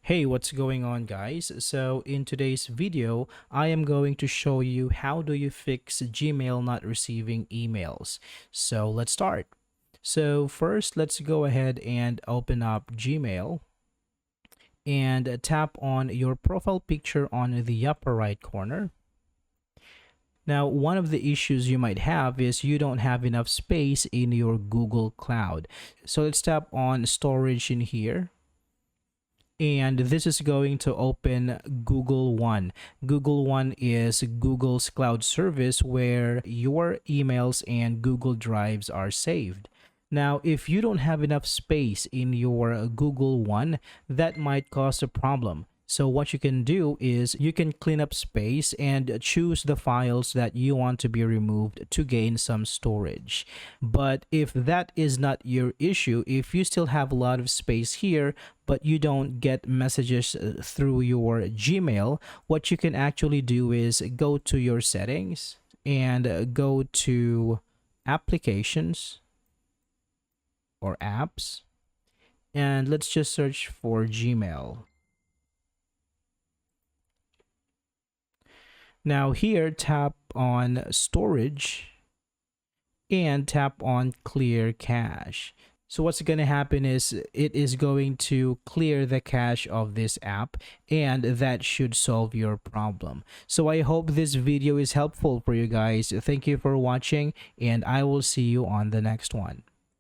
Hey, what's going on, guys? So in today's video, I am going to show you how do you fix Gmail not receiving emails. So let's start. So first, let's go ahead and open up Gmail and tap on your profile picture on the upper right corner. Now, one of the issues you might have is you don't have enough space in your Google Cloud. So let's tap on storage in here, and this is going to open Google One. Google One is Google's cloud service where your emails and Google Drives are saved. Now, if you don't have enough space in your Google One, that might cause a problem. So what you can do is you can clean up space and choose the files that you want to be removed to gain some storage. But if that is not your issue, if you still have a lot of space here, but you don't get messages through your Gmail, what you can actually do is go to your settings and go to applications or apps, and let's just search for Gmail. Now here, tap on storage and tap on clear cache. So what's going to happen is it is going to clear the cache of this app, and that should solve your problem. So I hope this video is helpful for you guys. Thank you for watching, and I will see you on the next one.